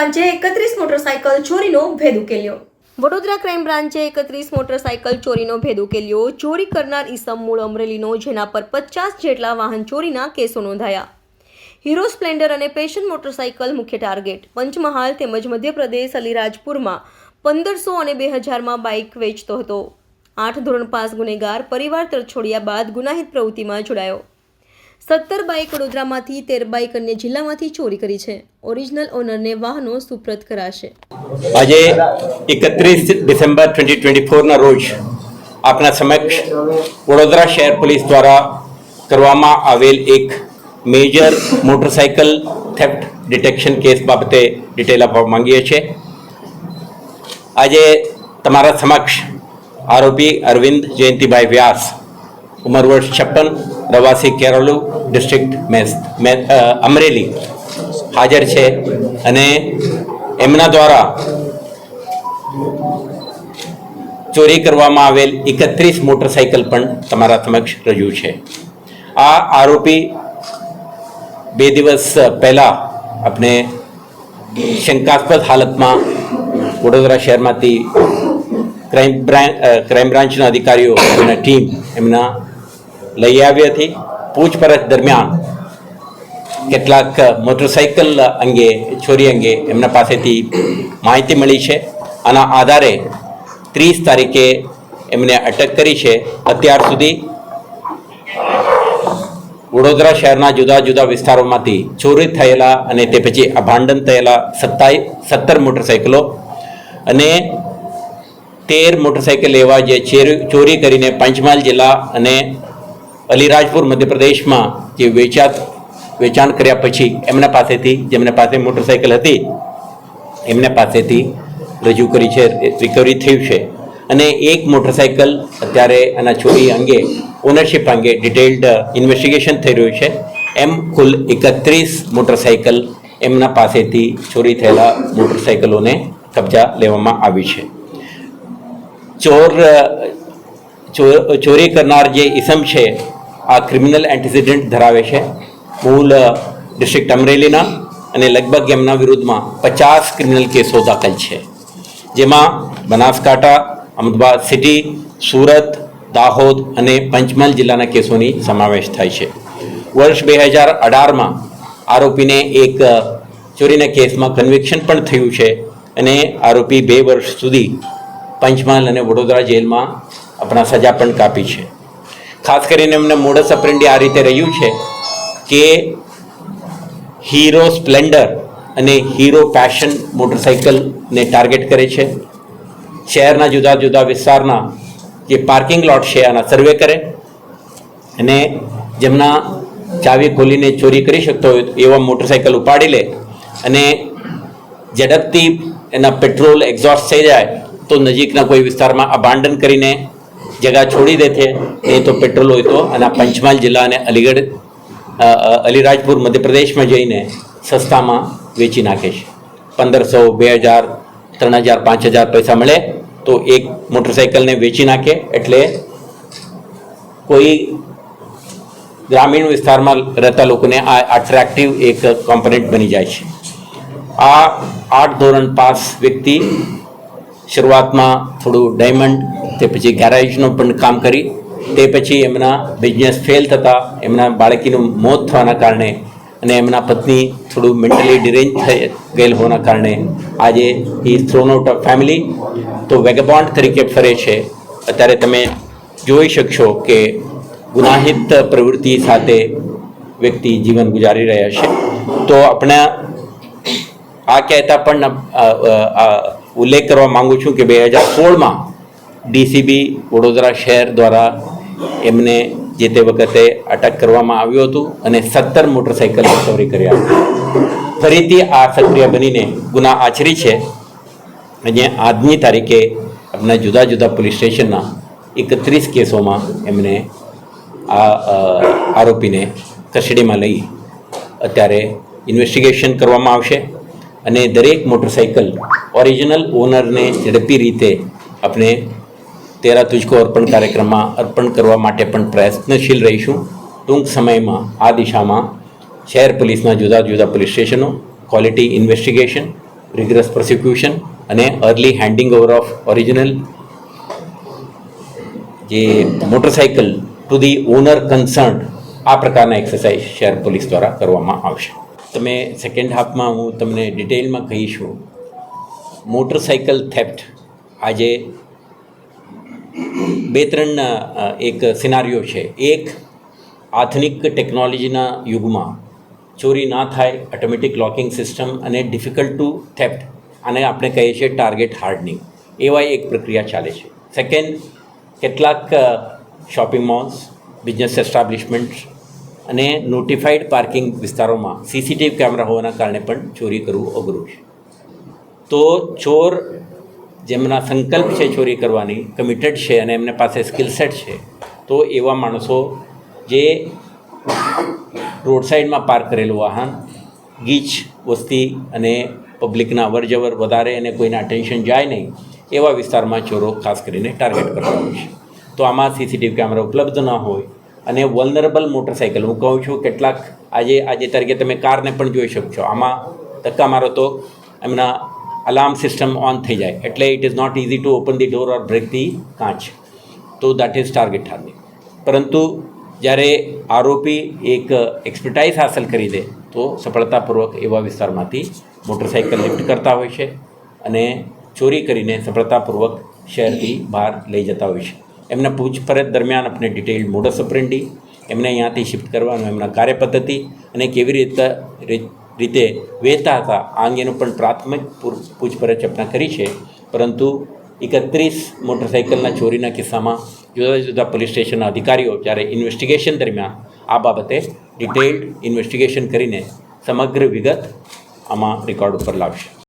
બ્રાન્ચે 31 motorcycle ચોરીનો ભેદ ઉકેલ્યો. Vadodara crime બ્રાન્ચે 31 motorcycle ચોરીનો ભેદ ઉકેલ્યો. ચોરી કરનાર ઈસમ મૂળ અમરેલીનો, જેના પર 50 જેટલા વાહન ચોરીના કેસો નોંધાયા. હીરો સ્પ્લેન્ડર અને પેશન મોટરસાયકલ મુખ્ય ટાર્ગેટ. પંચમહાલ તેમજ મધ્યપ્રદેશ અલીરાજપુરમાં 1500 અને 2000માં બાઇક વેચતો હતો. 8 ધોરણ પાસ ગુનેગાર પરિવાર તરછોડ્યા બાદ ગુનાહિત પ્રવૃત્તિમાં જોડાયો. 17 બાઇક વડોદરામાંથી, 13 બાઇક અન્ય જિલ્લામાંથી ચોરી કરી છે. ઓરિજિનલ ઓનરને વાહનો સુપ્રત કરાશે. આજે 31 ડિસેમ્બર 2024ના રોજ આપના સમક્ષ વડોદરા શહેર પોલીસ દ્વારા કરવામાં આવેલ એક major motorcycle theft detection case બાબતે ડિટેલ આપવા માંગીએ છીએ. આજે તમારા સમક્ષ આરોપી અરવિંદ જયંતિભાઈ વ્યાસ, ઉંમર વર્ષ 56, રહેવાસી કેરોલુ, ડિસ્ટ્રિક્ટ અમરેલી હાજર છે અને એમના દ્વારા ચોરી કરવામાં આવેલ 31 મોટરસાઇકલ પણ તમારા સમક્ષ રજૂ છે. આ આરોપી 2 દિવસ પહેલાં આપણે શંકાસ્પદ હાલતમાં વડોદરા શહેરમાંથી ક્રાઇમ બ્રાન્ચના અધિકારીઓ એમના ટીમ એમના લઈ આવી હતી. પૂછપરછ દરમિયાન કેટલાક મોટરસાઇકલ અંગે, ચોરી અંગે એમના પાસેથી માહિતી મળી છે. આના આધારે 30 તારીખે એમને અટક કરી છે. અત્યાર સુધી વડોદરા શહેરના જુદા જુદા વિસ્તારોમાંથી ચોરી થયેલા અને તે પછી અભાંડન થયેલા 17 મોટરસાઇકલો અને 13 મોટરસાઇકલ એવા જે ચોરી કરીને પંચમહાલ જિલ્લા અને અલીરાજપુર મધ્યપ્રદેશમાં જે વેચાણ કર્યા પછી એમના પાસેથી, જેમના પાસે મોટરસાઇકલ હતી એમના પાસેથી રજૂ કરી છે, રિકવરી થયું છે. અને એક મોટરસાઇકલ અત્યારે આના ચોરી અંગે, ઓનરશિપ અંગે ડિટેલ્ડ ઇન્વેસ્ટિગેશન થઈ રહ્યું છે. એમ કુલ 31 મોટરસાઇકલ એમના પાસેથી ચોરી થયેલા મોટરસાઇકલોને કબજા લેવામાં આવી છે. ચોરી કરનાર જે ઇસમ છે આ ક્રિમિનલ એન્ટિસિડન્ટ ધરાવે છે. મૂળ ડિસ્ટ્રિક્ટ અમરેલીના અને લગભગ એમના વિરુદ્ધમાં 50 ક્રિમિનલ કેસો દાખલ છે, જેમાં બનાસકાંઠા, અમદાવાદ સિટી, સુરત, દાહોદ અને પંચમહાલ જિલ્લાના કેસોની સમાવેશ થાય છે. વર્ષ 2018માં આરોપીને એક ચોરીના કેસમાં કન્વિક્શન પણ થયું છે અને આરોપી 2 વર્ષ સુધી પંચમહાલ અને વડોદરા જેલમાં આપણા સજા પણ કાપી છે. ખાસ કરીને એમને મોડસ ઓપરેન્ડી આ રીતે રહ્યું છે કે હીરો સ્પ્લેન્ડર અને હીરો પેશન મોટરસાઇકલને ટાર્ગેટ કરે છે. શહેરના જુદા જુદા વિસ્તારના જે પાર્કિંગ લોટ છે આના સર્વે કરે અને જેમના ચાવી ખોલીને ચોરી કરી શકતો હોય એવા મોટરસાઇકલ ઉપાડી લે અને ઝડપથી એના પેટ્રોલ એક્ઝોસ્ટ થઈ જાય તો નજીકના કોઈ વિસ્તારમાં અબાન્ડન કરીને જગા છોડી દે છે. એ તો પેટ્રોલ હોય તો અને પંચમહાલ જિલ્લા અને અલીરાજપુર મધ્યપ્રદેશમાં જઈને સસ્તામાં વેચી નાખે છે. 1500, 2000, 3000, 5000 પૈસા મળે તો એક મોટરસાઇકલને વેચી નાખે. એટલે કોઈ ગ્રામીણ વિસ્તારમાં રહેતા લોકોને આ અટ્રેક્ટિવ એક કોમ્પોનન્ટ બની જાય છે. આ 8 ધોરણ પાસ વ્યક્તિ શરૂઆતમાં થોડું ડાયમંડ, તે પછી ગેરેજનું પણ કામ કરી, તે પછી એમના બિઝનેસ ફેલ થતાં એમના બાળકીનું મોત થવાના કારણે અને એમના પત્ની થોડું મેન્ટલી ડિરેન્જ થઈ ગયેલ હોવાના કારણે આજે he is thrown out of family. તો વેગબોન્ડ તરીકે ફરે છે. અત્યારે તમે જોઈ શકશો કે ગુનાહિત પ્રવૃત્તિ સાથે વ્યક્તિ જીવન ગુજારી રહ્યા છે. તો આપણે આ કહેતા પણ ઉલ્લેખ કરવા માગું છું કે 2016માં ડીસીબી વડોદરા શહેર દ્વારા એમને જે તે વખતે અટક કરવામાં આવ્યું હતું અને 17 મોટરસાઇકલ રિકવરી કર્યા હતા. ફરીથી આ સક્રિય બનીને ગુના આચરી છે અને આજની તારીખે આપણા જુદા જુદા પોલીસ સ્ટેશનના 31 કેસોમાં એમને આ આરોપીને કસ્ટડીમાં લઈ અત્યારે ઇન્વેસ્ટિગેશન કરવામાં આવશે અને દરેક મોટરસાઇકલ ઓરિજિનલ ઓનરને ઝડપી રીતે આપણે તેરા તુજકો અર્પણ કાર્યક્રમમાં અર્પણ કરવા માટે પણ પ્રયત્નશીલ રહીશું. ટૂંક સમયમાં આ દિશામાં શહેર પોલીસના જુદા જુદા પોલીસ સ્ટેશનો ક્વોલિટી ઇન્વેસ્ટિગેશન રિગરસ પ્રોસિક્યુશન અને early handing over of original જે motorcycle to the owner concerned, આ પ્રકારના એક્સરસાઇઝ શહેર પોલીસ દ્વારા કરવામાં આવશે. તમે સેકન્ડ હાફમાં હું તમને ડિટેલમાં કહીશું. મોટરસાઇકલ થેફ્ટ આજે બે ત્રણ એક સિનારીઓ છે. એક, આધુનિક ટેકનોલોજીના યુગમાં ચોરી ના થાય, ઓટોમેટિક લોકિંગ સિસ્ટમ અને ડિફિકલ્ટ ટુ થેફ્ટ, આને આપણે કહીએ છીએ ટાર્ગેટ હાર્ડનિંગ, એવા એક પ્રક્રિયા ચાલે છે. સેકન્ડ, કેટલાક શોપિંગ મોલ્સ, બિઝનેસ એસ્ટાબ્લિશમેન્ટ્સ અને નોટિફાઈડ પાર્કિંગ વિસ્તારોમાં સીસીટીવી કેમેરા હોવાના કારણે પણ ચોરી કરવું અઘરું છે. તો ચોર જેમના સંકલ્પ છે ચોરી કરવાની, કમિટેડ છે અને એમને પાસે સ્કિલ સેટ છે, તો એવા માણસો જે રોડ સાઈડમાં પાર્ક કરેલું વાહન, ગીચ વસ્તી અને પબ્લિકના અવર જવર વધારે અને કોઈના અટેન્શન જાય નહીં એવા વિસ્તારમાં ચોરો ખાસ કરીને ટાર્ગેટ કરતા હોય છે. તો આમાં સીસીટીવી કેમેરા ઉપલબ્ધ ન હોય અને વલ્નરેબલ મોટરસાઇકલ, હું કહું છું કેટલાક આજે તરીકે તમે કારને પણ જોઈ શકશો, આમાં ધક્કા મારો તો એમના અલાર્મ સિસ્ટમ ઓન થઈ જાય, એટલે it is not easy to open the door or break the કાચ. તો દેટ ઇઝ ટાર્ગેટ હાર્નિંગ. પરંતુ જ્યારે આરોપી એક એક્સપર્ટાઇઝ હાંસલ કરી દે તો સફળતાપૂર્વક એવા વિસ્તારમાંથી મોટરસાઇકલ લિફ્ટ કરતા હોય છે અને ચોરી કરીને સફળતાપૂર્વક શહેરથી બહાર લઈ જતા હોય છે. એમના પૂછપરછ દરમિયાન આપણે ડિટેઇલ્ડ મોડસ ઓપરેન્ડી, એમને અહીંયાથી શિફ્ટ કરવાનું, એમના કાર્યપદ્ધતિ અને કેવી રીતે વહેતા હતા આ અંગેનું પણ પ્રાથમિક પૂછપરછ આપણે કરી છે. પરંતુ 31 મોટરસાઇકલના ચોરીના કિસ્સામાં જુદા જુદા પોલીસ સ્ટેશનના અધિકારીઓ જ્યારે ઇન્વેસ્ટિગેશન દરમિયાન આ બાબતે ડિટેઇલ્ડ ઇન્વેસ્ટિગેશન કરીને સમગ્ર વિગત આમાં રેકોર્ડ ઉપર લાવશે.